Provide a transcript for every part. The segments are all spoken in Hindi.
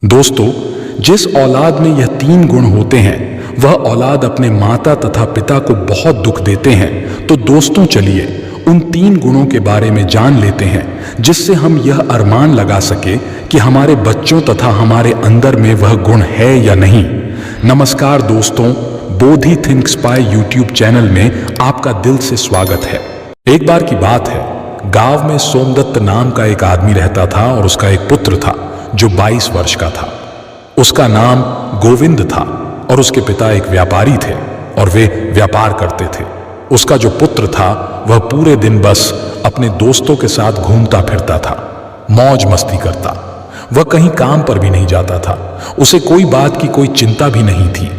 दोस्तों, जिस औलाद में यह 3 गुण होते हैं वह औलाद अपने माता तथा पिता को बहुत दुख देते हैं। तो दोस्तों, चलिए उन 3 गुणों के बारे में जान लेते हैं जिससे हम यह अरमान लगा सके कि हमारे बच्चों तथा हमारे अंदर में वह गुण है या नहीं। नमस्कार दोस्तों, बोधि थिंक स्पाई यूट्यूब चैनल में आपका दिल से स्वागत है। एक बार की बात है, गांव में सोमदत्त नाम का एक आदमी रहता था और उसका एक पुत्र था जो 22 वर्ष का था। उसका नाम गोविंद था और उसके पिता एक व्यापारी थे और वे व्यापार करते थे। उसका जो पुत्र था वह पूरे दिन बस अपने दोस्तों के साथ घूमता फिरता था, मौज मस्ती करता। वह कहीं काम पर भी नहीं जाता था। उसे कोई बात की कोई चिंता भी नहीं थी।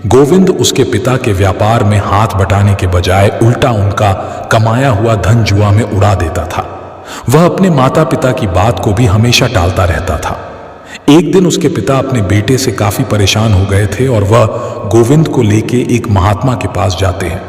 गोविंद उसके पिता के व्यापार में हाथ बटाने के बजाय उल्टा उनका कमाया हुआ धन जुआ में उड़ा देता था। वह अपने माता पिता की बात को भी हमेशा टालता रहता था। एक दिन उसके पिता अपने बेटे से काफी परेशान हो गए थे और वह गोविंद को लेके एक महात्मा के पास जाते हैं।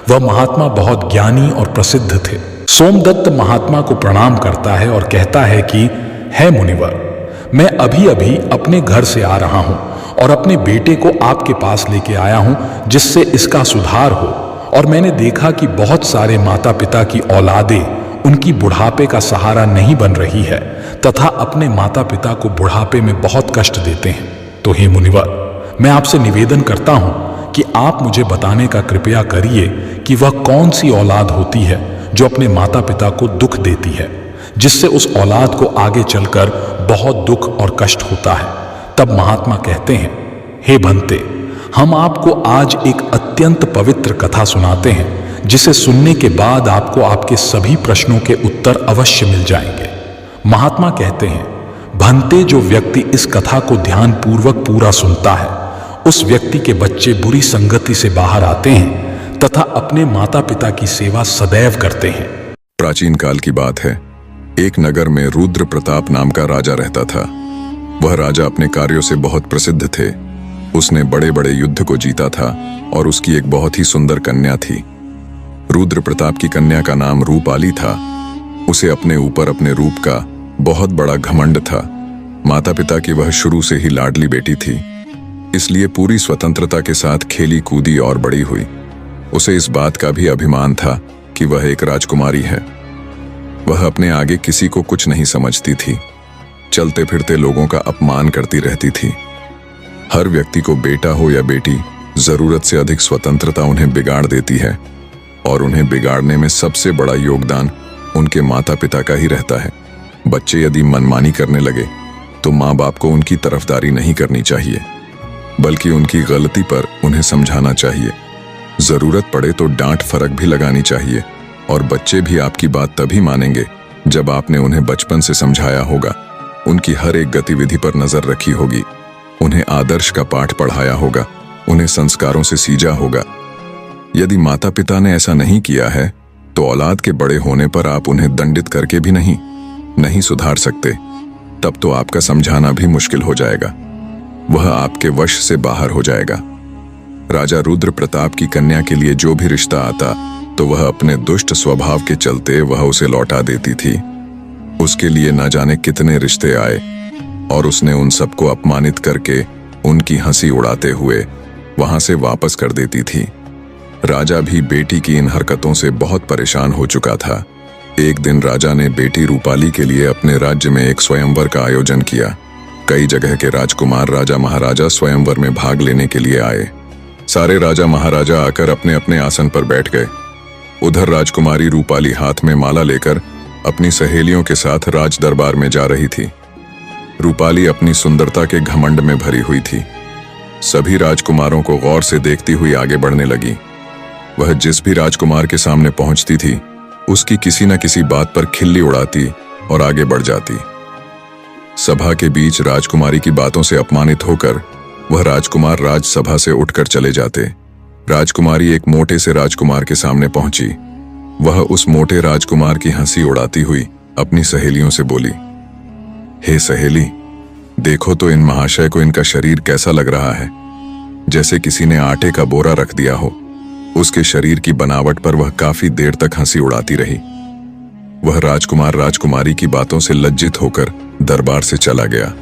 वह महात्मा बहुत ज्ञानी और प्रसिद्ध थे। सोमदत्त महात्मा को प्रणाम करता है और कहता है कि हे मुनिवर, मैं अभी अभी अपने घर से आ रहा हूं और अपने बेटे को आपके पास लेके आया हूं जिससे इसका सुधार हो। और मैंने देखा कि बहुत सारे माता पिता की औलादें उनकी बुढ़ापे का सहारा नहीं बन रही है तथा अपने माता पिता को बुढ़ापे में बहुत कष्ट देते हैं। तो हे मुनिवर, मैं आपसे निवेदन करता हूं कि आप मुझे बताने का कृपया करिए कि वह कौन सी औलाद होती है जो अपने माता पिता को दुख देती है, जिससे उस औलाद को आगे चलकर बहुत दुख और कष्ट होता है। तब महात्मा कहते हैं, हे भंते, हम आपको आज एक अत्यंत पवित्र कथा सुनाते हैं जिसे सुनने के बाद आपको आपके सभी प्रश्नों के उत्तर अवश्य मिल जाएंगे। महात्मा कहते हैं, भंते, जो व्यक्ति इस कथा को ध्यान पूर्वक पूरा सुनता है उस व्यक्ति के बच्चे बुरी संगति से बाहर आते हैं तथा अपने माता पिता की सेवा सदैव करते हैं। प्राचीन काल की बात है। एक नगर में रुद्र प्रताप नाम का राजा रहता था। वह राजा अपने कार्यों से बहुत प्रसिद्ध थे। उसने बड़े बड़े युद्ध को जीता था और उसकी एक बहुत ही सुंदर कन्या थी। रुद्र प्रताप की कन्या का नाम रूपाली था। उसे अपने ऊपर अपने रूप का बहुत बड़ा घमंड था। माता पिता की वह शुरू से ही लाडली बेटी थी, इसलिए पूरी स्वतंत्रता के साथ खेली कूदी और बड़ी हुई। उसे इस बात का भी अभिमान था कि वह एक राजकुमारी है। वह अपने आगे किसी को कुछ नहीं समझती थी। चलते फिरते लोगों का अपमान करती रहती थी। हर व्यक्ति को बेटा हो या बेटी, जरूरत से अधिक स्वतंत्रता उन्हें बिगाड़ देती है और उन्हें बिगाड़ने में सबसे बड़ा योगदान उनके माता पिता का ही रहता है। बच्चे यदि मनमानी करने लगे तो माँ बाप को उनकी तरफदारी नहीं करनी चाहिए, बल्कि उनकी गलती पर उन्हें समझाना चाहिए। जरूरत पड़े तो डांट फरक भी लगानी चाहिए। और बच्चे भी आपकी बात तभी मानेंगे जब आपने उन्हें बचपन से समझाया होगा, उनकी हर एक गतिविधि पर नजर रखी होगी, उन्हें आदर्श का पाठ पढ़ाया होगा, उन्हें संस्कारों से सींचा होगा। यदि माता पिता ने ऐसा नहीं किया है तो औलाद के बड़े होने पर आप उन्हें दंडित करके भी नहीं सुधार सकते। तब तो आपका समझाना भी मुश्किल हो जाएगा, वह आपके वश से बाहर हो जाएगा। राजा रुद्र प्रताप की कन्या के लिए जो भी रिश्ता आता तो वह अपने दुष्ट स्वभाव के चलते वह उसे लौटा देती थी। उसके लिए न जाने कितने रिश्ते आए और उसने उन सबको अपमानित करके उनकी हंसी उड़ाते हुए वहां से वापस कर देती थी। राजा भी बेटी की इन हरकतों से बहुत परेशान हो चुका था। एक दिन राजा ने बेटी रूपाली के लिए अपने राज्य में एक स्वयंवर का आयोजन किया। कई जगह के राजकुमार राजा महाराजा स्वयंवर में भाग लेने के लिए आए। सारे राजा महाराजा आकर अपने अपने आसन पर बैठ गए। उधर राजकुमारी रूपाली हाथ में माला लेकर अपनी सहेलियों के साथ राज दरबार में जा रही थी। रूपाली अपनी सुंदरता के घमंड में भरी हुई थी। सभी राजकुमारों को गौर से देखती हुई आगे बढ़ने लगी। वह जिस भी राजकुमार के सामने पहुंचती थी उसकी किसी न किसी बात पर खिल्ली उड़ाती और आगे बढ़ जाती। सभा के बीच राजकुमारी की बातों से अपमानित होकर वह राजकुमार राजसभा से उठकर चले जाते। राजकुमारी एक मोटे से राजकुमार के सामने पहुंची। वह उस मोटे राजकुमार की हंसी उड़ाती हुई अपनी सहेलियों से बोली, हे सहेली, देखो तो इन महाशय को इनका शरीर कैसा लग रहा है, जैसे किसी ने आटे का बोरा रख दिया हो। उसके शरीर की बनावट पर वह काफी देर तक हंसी उड़ाती रही। वह राजकुमार राजकुमारी की बातों से लज्जित होकर दरबार से चला गया।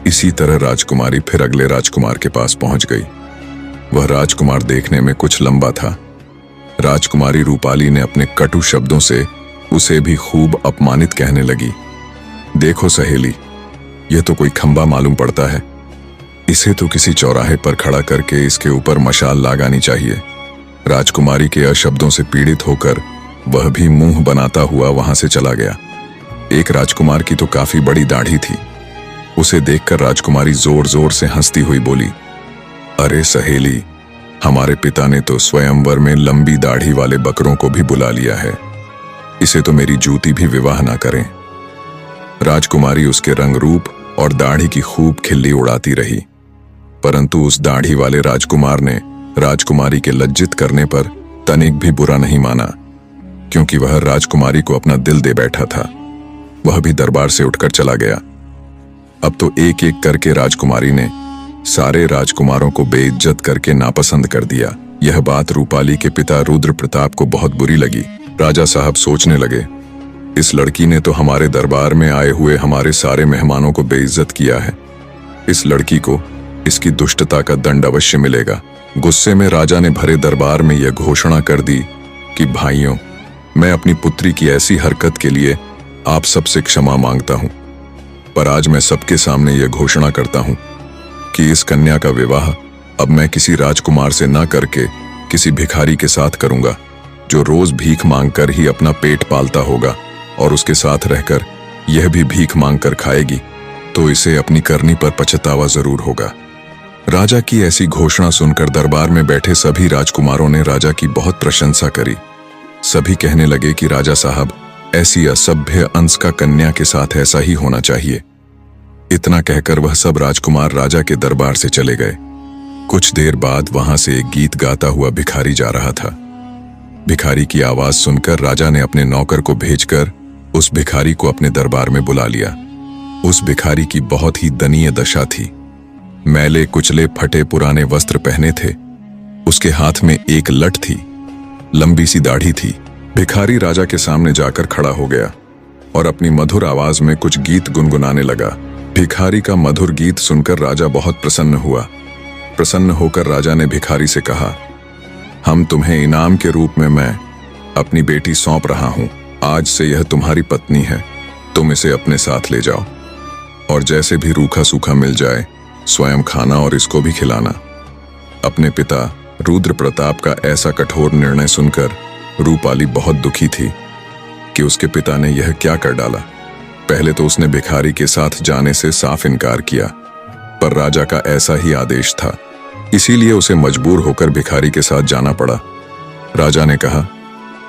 इसी तरह राजकुमारी फिर अगले राजकुमार के पास पहुंच गई। वह राजकुमार देखने में कुछ लंबा था। राजकुमारी रूपाली ने अपने कटु शब्दों से उसे भी खूब अपमानित कहने लगी। देखो सहेली, यह तो कोई खंबा मालूम पड़ता है। इसे तो किसी चौराहे पर खड़ा करके इसके ऊपर मशाल लगानी चाहिए। राजकुमारी के अशब्दों से पीड़ित होकर वह भी मुंह बनाता हुआ वहां से चला गया। एक राजकुमार की तो काफी बड़ी दाढ़ी थी। उसे देखकर राजकुमारी जोर जोर से हंसती हुई बोली, अरे सहेली, हमारे पिता ने तो स्वयंवर में लंबी दाढ़ी वाले बकरों को भी बुला लिया है। इसे तो मेरी जूती भी विवाह ना करें। राजकुमारी उसके रंग रूप और दाढ़ी की खूब खिल्ली उड़ाती रही, परंतु उस दाढ़ी वाले राजकुमार ने राजकुमारी के लज्जित करने पर तनिक भी बुरा नहीं माना, क्योंकि वह राजकुमारी को अपना दिल दे बैठा था। वह भी दरबार से उठकर चला गया। अब तो एक एक करके राजकुमारी ने सारे राजकुमारों को बेइज्जत करके नापसंद कर दिया। यह बात रूपाली के पिता रुद्र प्रताप को बहुत बुरी लगी। राजा साहब सोचने लगे, इस लड़की ने तो हमारे दरबार में आए हुए हमारे सारे मेहमानों को बेइज्जत किया है। इस लड़की को इसकी दुष्टता का दंड अवश्य मिलेगा। गुस्से में राजा ने भरे दरबार में यह घोषणा कर दी कि भाइयों, मैं अपनी पुत्री की ऐसी हरकत के लिए आप सबसे क्षमा मांगता हूं, पर आज मैं सबके सामने यह घोषणा करता हूं कि इस कन्या का विवाह अब मैं किसी राजकुमार से न करके किसी भिखारी के साथ करूंगा, जो रोज भीख मांगकर ही अपना पेट पालता होगा और उसके साथ रहकर यह भी भीख मांगकर खाएगी, तो इसे अपनी करनी पर पछतावा जरूर होगा। राजा की ऐसी घोषणा सुनकर दरबार में बैठे सभी राजकुमारों ने राजा की बहुत प्रशंसा करी। सभी कहने लगे कि राजा साहब, ऐसी असभ्य अंश का कन्या के साथ ऐसा ही होना चाहिए। इतना कहकर वह सब राजकुमार राजा के दरबार से चले गए। कुछ देर बाद वहां से एक गीत गाता हुआ भिखारी जा रहा था। भिखारी की आवाज सुनकर राजा ने अपने नौकर को भेजकर उस भिखारी को अपने दरबार में बुला लिया। उस भिखारी की बहुत ही दयनीय दशा थी। मैले कुचले फटे पुराने वस्त्र पहने थे। उसके हाथ में एक लठ थी, लंबी सी दाढ़ी थी। भिखारी राजा के सामने जाकर खड़ा हो गया और अपनी मधुर आवाज में कुछ गीत गुनगुनाने लगा। भिखारी का मधुर गीत सुनकर राजा बहुत प्रसन्न हुआ। प्रसन्न होकर राजा ने भिखारी से कहा, हम तुम्हें इनाम के रूप में मैं अपनी बेटी सौंप रहा हूं। आज से यह तुम्हारी पत्नी है। तुम इसे अपने साथ ले जाओ और जैसे भी रूखा सूखा मिल जाए स्वयं खाना और इसको भी खिलाना। अपने पिता रुद्र प्रताप का ऐसा कठोर निर्णय सुनकर रूपाली बहुत दुखी थी कि उसके पिता ने यह क्या कर डाला। पहले तो उसने भिखारी के साथ जाने से साफ इनकार किया, पर राजा का ऐसा ही आदेश था, इसीलिए उसे मजबूर होकर भिखारी के साथ जाना पड़ा। राजा ने कहा,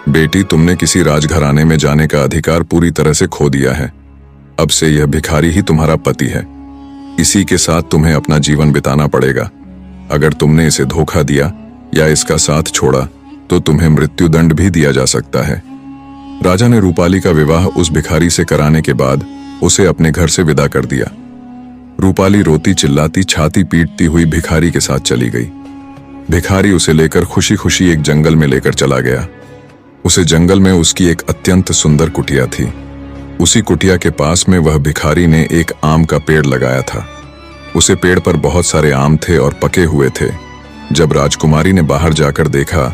बेटी, तुमने किसी राजघराने में जाने का अधिकार पूरी तरह से खो दिया है। अब से यह भिखारी ही तुम्हारा पति है। इसी के साथ तुम्हें अपना जीवन बिताना पड़ेगा। अगर तुमने इसे धोखा दिया या इसका साथ छोड़ा तो तुम्हें मृत्युदंड भी दिया जा सकता है। राजा ने रूपाली का विवाह उस भिखारी से कराने के बाद उसे अपने घर से विदा कर दिया। रूपाली रोती चिल्लाती छाती पीटती हुई भिखारी के साथ चली गई। भिखारी उसे लेकर खुशी खुशी एक जंगल में लेकर चला गया। उसे जंगल में उसकी एक अत्यंत सुंदर कुटिया थी। उसी कुटिया के पास में वह भिखारी ने एक आम का पेड़ लगाया था। उसे पेड़ पर बहुत सारे आम थे और पके हुए थे। जब राजकुमारी ने बाहर जाकर देखा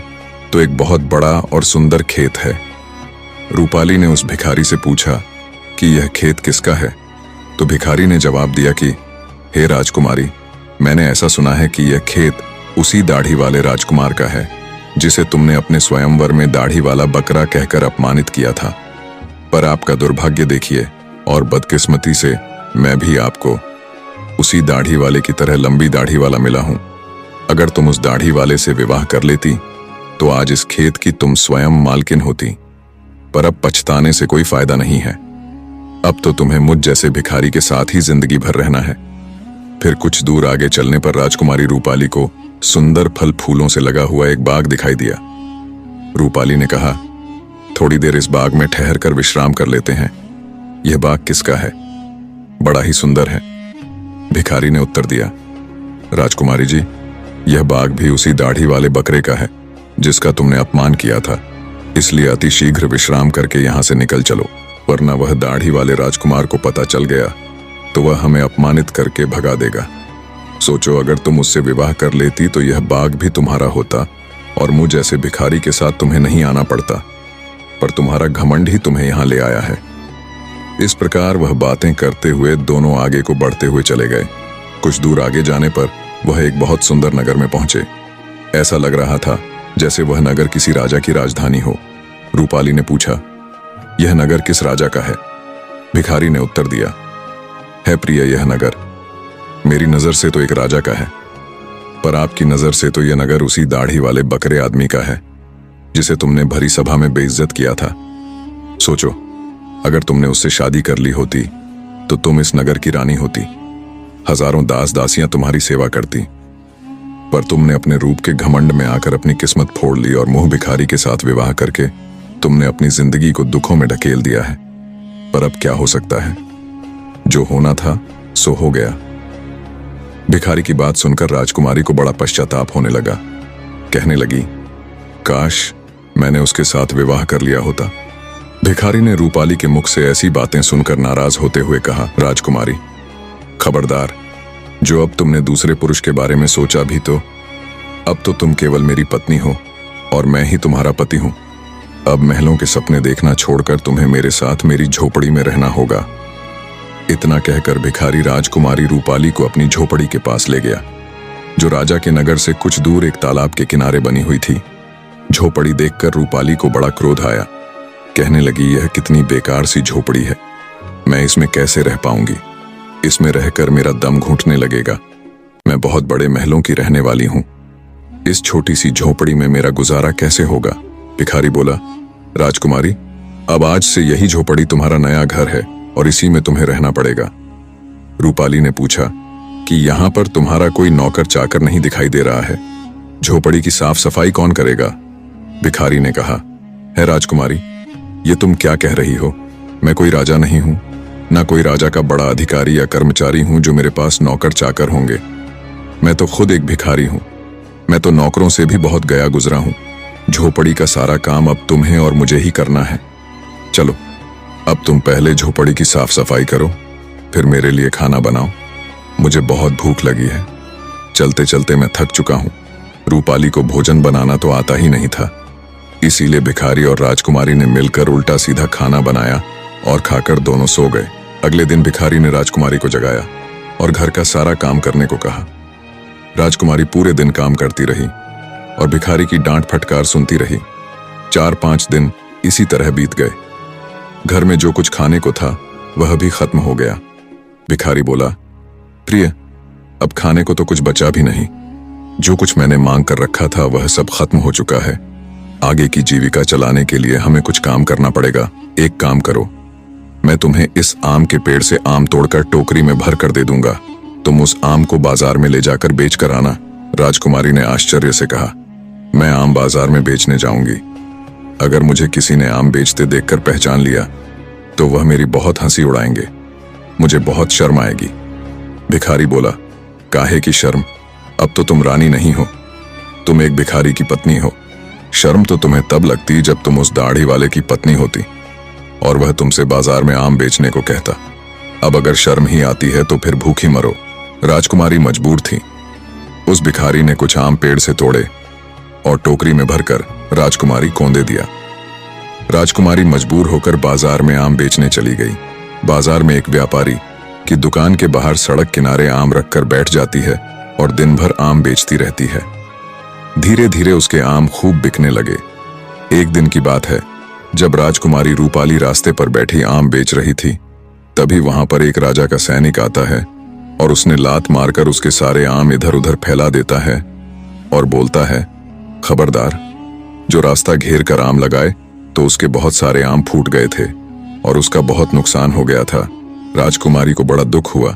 तो एक बहुत बड़ा और सुंदर खेत है। रूपाली ने उस भिखारी से पूछा कि यह खेत किसका है, तो भिखारी ने जवाब दिया कि हे राजकुमारी, मैंने ऐसा सुना है कि यह खेत उसी दाढ़ी वाले राजकुमार का है जिसे तुमने अपने स्वयंवर में दाढ़ी वाला बकरा कहकर अपमानित किया था। पर आपका दुर्भाग्य देखिए और बदकिस्मती से मैं भी आपको उसी दाढ़ी वाले की तरह लंबी दाढ़ी वाला मिला हूं। अगर तुम उस दाढ़ी वाले से विवाह कर लेती तो आज इस खेत की तुम स्वयं मालकिन होती, पर अब पछताने से कोई फायदा नहीं है। अब तो तुम्हें मुझ जैसे भिखारी के साथ ही जिंदगी भर रहना है। फिर कुछ दूर आगे चलने पर राजकुमारी रूपाली को सुंदर फल फूलों से लगा हुआ एक बाग दिखाई दिया। रूपाली ने कहा, थोड़ी देर इस बाग में ठहर कर विश्राम कर लेते हैं। यह बाग किसका है? बड़ा ही सुंदर है। भिखारी ने उत्तर दिया, राजकुमारी जी, यह बाग भी उसी दाढ़ी वाले बकरे का है जिसका तुमने अपमान किया था। इसलिए अति शीघ्र विश्राम करके यहां से निकल चलो, वरना वह दाढ़ी वाले राजकुमार को पता चल गया तो वह हमें अपमानित करके भगा देगा। सोचो, अगर तुम उससे विवाह कर लेती तो यह बाग भी तुम्हारा होता और मुझ जैसे भिखारी के साथ तुम्हें नहीं आना पड़ता, पर तुम्हारा घमंड ही तुम्हें यहां ले आया है। इस प्रकार वह बातें करते हुए दोनों आगे को बढ़ते हुए चले गए। कुछ दूर आगे जाने पर वह एक बहुत सुंदर नगर में पहुंचे। ऐसा लग रहा था जैसे वह नगर किसी राजा की राजधानी हो। रूपाली ने पूछा, यह नगर किस राजा का है? भिखारी ने उत्तर दिया, है प्रिय, यह नगर मेरी नजर से तो एक राजा का है, पर आपकी नजर से तो यह नगर उसी दाढ़ी वाले बकरे आदमी का है जिसे तुमने भरी सभा में बेइज्जत किया था। सोचो, अगर तुमने उससे शादी कर ली होती तो तुम इस नगर की रानी होती, हजारों दास दासियां तुम्हारी सेवा करती, पर तुमने अपने रूप के घमंड में आकर अपनी किस्मत फोड़ ली और मुंह भिखारी के साथ विवाह करके तुमने अपनी जिंदगी को दुखों में ढकेल दिया है। पर अब क्या हो सकता है, जो होना था सो हो गया। भिखारी की बात सुनकर राजकुमारी को बड़ा पश्चाताप होने लगा। कहने लगी, काश मैंने उसके साथ विवाह कर लिया होता। भिखारी ने रूपाली के मुख से ऐसी बातें सुनकर नाराज होते हुए कहा, राजकुमारी, खबरदार, जो अब तुमने दूसरे पुरुष के बारे में सोचा भी तो अब तो तुम केवल मेरी पत्नी हो और मैं ही तुम्हारा पति हूं। अब महलों के सपने देखना छोड़कर तुम्हें मेरे साथ मेरी झोपड़ी में रहना होगा। इतना कहकर भिखारी राजकुमारी रूपाली को अपनी झोपड़ी के पास ले गया, जो राजा के नगर से कुछ दूर एक तालाब के किनारे बनी हुई थी। झोपड़ी देखकर रूपाली को बड़ा क्रोध आया। कहने लगी, यह कितनी बेकार सी झोपड़ी है, मैं इसमें कैसे रह पाऊंगी? इसमें रहकर मेरा दम घुटने लगेगा। मैं बहुत बड़े महलों की रहने वाली हूं, इस छोटी सी झोपड़ी में मेरा गुजारा कैसे होगा? भिखारी बोला, राजकुमारी, अब आज से यही झोपड़ी तुम्हारा नया घर है और इसी में तुम्हें रहना पड़ेगा। रूपाली ने पूछा कि यहां पर तुम्हारा कोई नौकर चाकर नहीं दिखाई दे रहा है, झोपड़ी की साफ सफाई कौन करेगा? भिखारी ने कहा, है राजकुमारी, ये तुम क्या कह रही हो? मैं कोई राजा नहीं हूं, ना कोई राजा का बड़ा अधिकारी या कर्मचारी हूं जो मेरे पास नौकर चाकर होंगे। मैं तो खुद एक भिखारी हूं। मैं तो नौकरों से भी बहुत गया गुजरा हूं। झोपड़ी का सारा काम अब तुम्हें और मुझे ही करना है। चलो, अब तुम पहले झोपड़ी की साफ सफाई करो, फिर मेरे लिए खाना बनाओ। मुझे बहुत भूख लगी है। चलते चलते मैं थक चुका हूं। रूपाली को भोजन बनाना तो आता ही नहीं था, इसीलिए भिखारी और राजकुमारी ने मिलकर उल्टा सीधा खाना बनाया और खाकर दोनों सो गए। अगले दिन भिखारी ने राजकुमारी को जगाया और घर का सारा काम करने को कहा। राजकुमारी पूरे दिन काम करती रही और भिखारी की डांट फटकार सुनती रही। 4-5 दिन इसी तरह बीत गए। घर में जो कुछ खाने को था वह भी खत्म हो गया। भिखारी बोला, प्रिय, अब खाने को तो कुछ बचा भी नहीं। जो कुछ मैंने मांग कर रखा था वह सब खत्म हो चुका है। आगे की जीविका चलाने के लिए हमें कुछ काम करना पड़ेगा। एक काम करो, मैं तुम्हें इस आम के पेड़ से आम तोड़कर टोकरी में भर कर दे दूंगा। तुम उस आम को बाजार में ले जाकर बेच कर आना। राजकुमारी ने आश्चर्य से कहा, मैं आम बाजार में बेचने जाऊंगी? अगर मुझे किसी ने आम बेचते देखकर पहचान लिया तो वह मेरी बहुत हंसी उड़ाएंगे, मुझे बहुत शर्म आएगी। भिखारी बोला, काहे की शर्म? अब तो तुम रानी नहीं हो, तुम एक भिखारी की पत्नी हो। शर्म तो तुम्हें तब लगती जब तुम उस दाढ़ी वाले की पत्नी होती और वह तुमसे बाजार में आम बेचने को कहता। अब अगर शर्म ही आती है तो फिर भूखी मरो। राजकुमारी मजबूर थी। उस भिखारी ने कुछ आम पेड़ से तोड़े और टोकरी में भरकर राजकुमारी को दे दिया। राजकुमारी मजबूर होकर बाजार में आम बेचने चली गई। बाजार में एक व्यापारी की दुकान के बाहर सड़क किनारे आम रखकर बैठ जाती है और दिन भर आम बेचती रहती है। धीरे धीरे उसके आम खूब बिकने लगे। एक दिन की बात है, जब राजकुमारी रूपाली रास्ते पर बैठी आम बेच रही थी, तभी वहां पर एक राजा का सैनिक आता है और उसने लात मारकर उसके सारे आम इधर उधर फैला देता है और बोलता है, खबरदार, जो रास्ता घेर कर आम लगाए तो उसके बहुत सारे आम फूट गए थे और उसका बहुत नुकसान हो गया था। राजकुमारी को बड़ा दुख हुआ।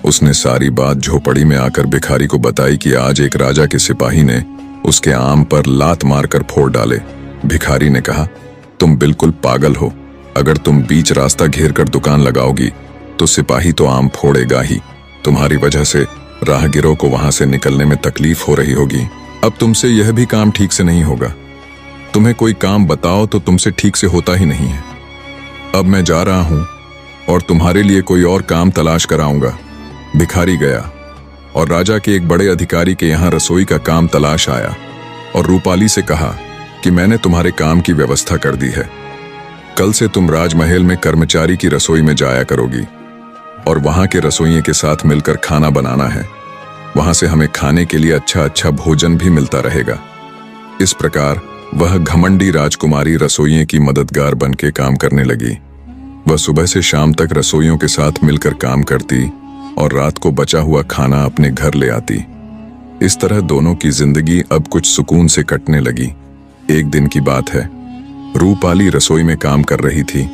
उसने सारी बात झोपड़ी में आकर भिखारी को बताई कि आज एक राजा के सिपाही ने उसके आम पर लात मारकर फोड़ डाले। भिखारी ने कहा, तुम बिल्कुल पागल हो। अगर तुम बीच रास्ता घेर कर दुकान लगाओगी तो सिपाही तो आम फोड़ेगा ही। तुम्हारी वजह से राहगीरों को वहां से निकलने में तकलीफ हो रही होगी। अब तुमसे यह भी काम ठीक से नहीं होगा। तुम्हें कोई काम बताओ तो तुमसे ठीक से होता ही नहीं है। अब मैं जा रहा हूं, और तुम्हारे लिए कोई और काम तलाश कराऊंगा। भिखारी गया और राजा के एक बड़े अधिकारी के यहाँ रसोई का काम तलाश आया और रूपाली से कहा कि मैंने तुम्हारे काम की व्यवस्था कर दी है। कल से तुम राजमहल में कर्मचारी की रसोई में जाया करोगी और वहां के रसोइये के साथ मिलकर खाना बनाना है। वहां से हमें खाने के लिए अच्छा अच्छा भोजन भी मिलता रहेगा। इस प्रकार वह घमंडी राजकुमारी रसोइये की मददगार बन के काम करने लगी। वह सुबह से शाम तक रसोइयों के साथ मिलकर काम करती और रात को बचा हुआ खाना अपने घर ले आती। इस तरह दोनों की जिंदगी अब कुछ सुकून से कटने लगी। एक दिन की बात है, रूपाली रसोई में काम कर रही थी।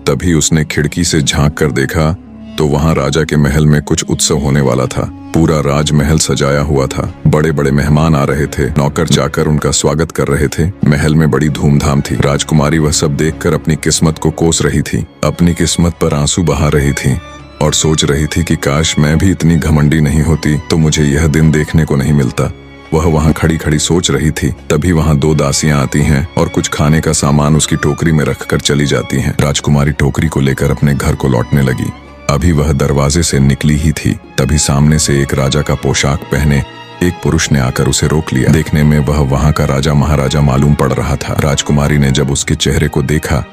तभी उसने खिड़की से झांक कर देखा तो वहां राजा के महल में कुछ उत्सव होने वाला था। पूरा राजमहल सजाया हुआ था। बड़े बड़े मेहमान आ रहे थे। नौकर जाकर उनका स्वागत कर रहे थे। महल में बड़ी धूमधाम थी। राजकुमारी वह सब देखकर अपनी किस्मत को कोस रही थी। अपनी किस्मत पर आंसू बहा रही थी और सोच रही थी कि काश मैं भी इतनी घमंडी नहीं होती तो मुझे यह दिन देखने को नहीं मिलता। वह वहां खड़ी खड़ी सोच रही थी, तभी वहां दो दासियां आती हैं और कुछ खाने का सामान उसकी टोकरी में रखकर चली जाती हैं। राजकुमारी टोकरी को लेकर अपने घर को लौटने लगी। अभी वह दरवाजे से निकली ही थी, तभी सामने से एक राजा का पोशाक पहने एक पुरुष ने आकर उसे रोक लिया। देखने में वह वहां का राजा महाराजा मालूम पड़ रहा था। राजकुमारी ने जब उसके चेहरे को देखा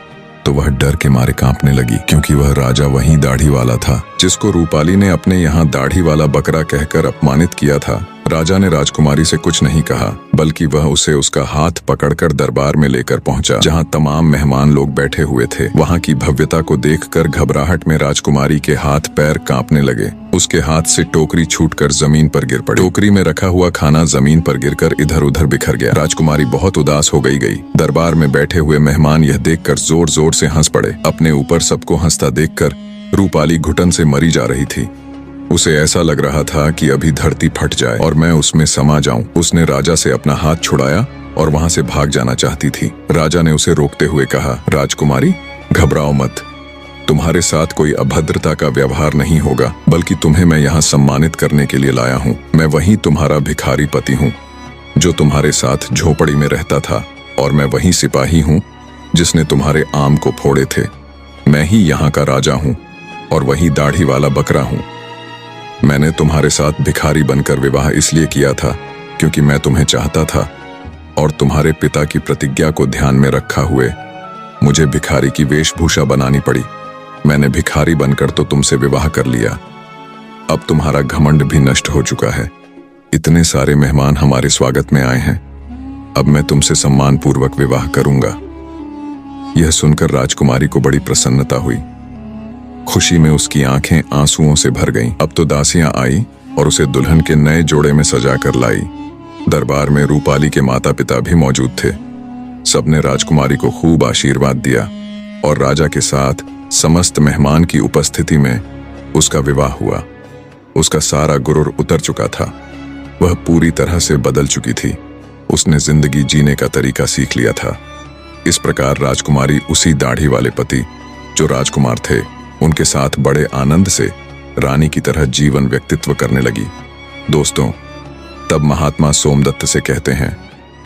तो वह डर के मारे कांपने लगी, क्योंकि वह राजा वही दाढ़ी वाला था जिसको रूपाली ने अपने यहाँ दाढ़ी वाला बकरा कहकर अपमानित किया था। राजा ने राजकुमारी से कुछ नहीं कहा, बल्कि वह उसे उसका हाथ पकड़कर दरबार में लेकर पहुंचा, जहां तमाम मेहमान लोग बैठे हुए थे। वहां की भव्यता को देखकर घबराहट में राजकुमारी के हाथ पैर कांपने लगे। उसके हाथ से टोकरी छूटकर जमीन पर गिर पड़ी। टोकरी में रखा हुआ खाना जमीन पर गिरकर इधर उधर बिखर गया। राजकुमारी बहुत उदास हो गई। दरबार में बैठे हुए मेहमान यह देखकर जोर जोर से हंस पड़े। अपने ऊपर सबको हंसता देखकर रूपाली घुटन से मरी जा रही थी। उसे ऐसा लग रहा था कि अभी धरती फट जाए और मैं उसमें समा जाऊं। उसने राजा से अपना हाथ छुड़ाया और वहां से भाग जाना चाहती थी। राजा ने उसे रोकते हुए कहा, राजकुमारी घबराओ मत, तुम्हारे साथ कोई अभद्रता का व्यवहार नहीं होगा, बल्कि तुम्हें मैं यहाँ सम्मानित करने के लिए लाया हूँ। मैं वही तुम्हारा भिखारी पति हूँ जो तुम्हारे साथ झोपड़ी में रहता था, और मैं वही सिपाही हूँ जिसने तुम्हारे आम को फोड़े थे। मैं ही यहाँ का राजा हूँ और वही दाढ़ी वाला बकरा हूँ। मैंने तुम्हारे साथ भिखारी बनकर विवाह इसलिए किया था क्योंकि मैं तुम्हें चाहता था, और तुम्हारे पिता की प्रतिज्ञा को ध्यान में रखा हुए मुझे भिखारी की वेशभूषा बनानी पड़ी। मैंने भिखारी बनकर तो तुमसे विवाह कर लिया। अब तुम्हारा घमंड भी नष्ट हो चुका है। इतने सारे मेहमान हमारे स्वागत में आए हैं। अब मैं तुमसे सम्मान पूर्वक विवाह करूंगा। यह सुनकर राजकुमारी को बड़ी प्रसन्नता हुई। खुशी में उसकी आंखें आंसुओं से भर गईं। अब तो दासियां आई और उसे दुल्हन के नए जोड़े में सजा कर लाई। दरबार में रूपाली के माता पिता भी मौजूद थे। सबने राजकुमारी को खूब आशीर्वाद दिया और राजा के साथ समस्त मेहमान की उपस्थिति में उसका विवाह हुआ। उसका सारा गुरूर उतर चुका था। वह पूरी तरह से बदल चुकी थी। उसने जिंदगी जीने का तरीका सीख लिया था। इस प्रकार राजकुमारी उसी दाढ़ी वाले पति जो राजकुमार थे उनके साथ बड़े आनंद से रानी की तरह जीवन व्यक्तित्व करने लगी। दोस्तों, तब महात्मा सोमदत्त से कहते हैं,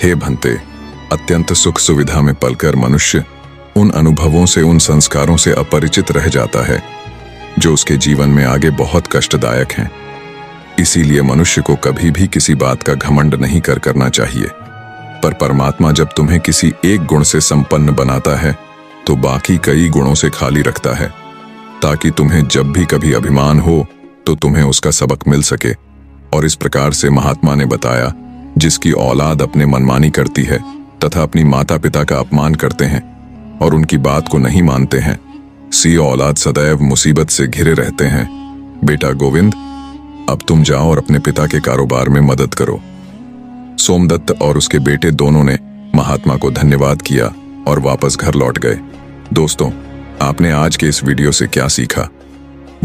हे भंते, अत्यंत सुख सुविधा में पलकर मनुष्य उन अनुभवों से, उन संस्कारों से अपरिचित रह जाता है जो उसके जीवन में आगे बहुत कष्टदायक हैं। इसीलिए मनुष्य को कभी भी किसी बात का घमंड नहीं करना चाहिए। पर परमात्मा जब तुम्हें किसी एक गुण से संपन्न बनाता है तो बाकी कई गुणों से खाली रखता है, ताकि तुम्हें जब भी कभी अभिमान हो तो तुम्हें उसका सबक मिल सके। और इस प्रकार से महात्मा ने बताया, जिसकी औलाद अपने मनमानी करती है तथा अपनी माता पिता का अपमान करते हैं और उनकी बात को नहीं मानते हैं, सी औलाद सदैव मुसीबत से घिरे रहते हैं। बेटा गोविंद, अब तुम जाओ और अपने पिता के कारोबार में मदद करो। सोमदत्त और उसके बेटे दोनों ने महात्मा को धन्यवाद किया और वापस घर लौट गए। दोस्तों, आपने आज के इस वीडियो से क्या सीखा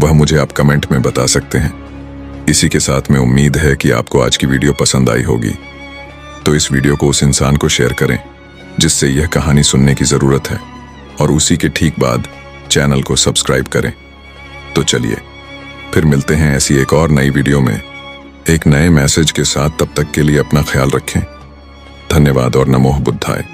वह मुझे आप कमेंट में बता सकते हैं। इसी के साथ में उम्मीद है कि आपको आज की वीडियो पसंद आई होगी। तो इस वीडियो को उस इंसान को शेयर करें जिससे यह कहानी सुनने की जरूरत है, और उसी के ठीक बाद चैनल को सब्सक्राइब करें। तो चलिए फिर मिलते हैं ऐसी एक और नई वीडियो में एक नए मैसेज के साथ। तब तक के लिए अपना ख्याल रखें। धन्यवाद और नमो बुद्धाय।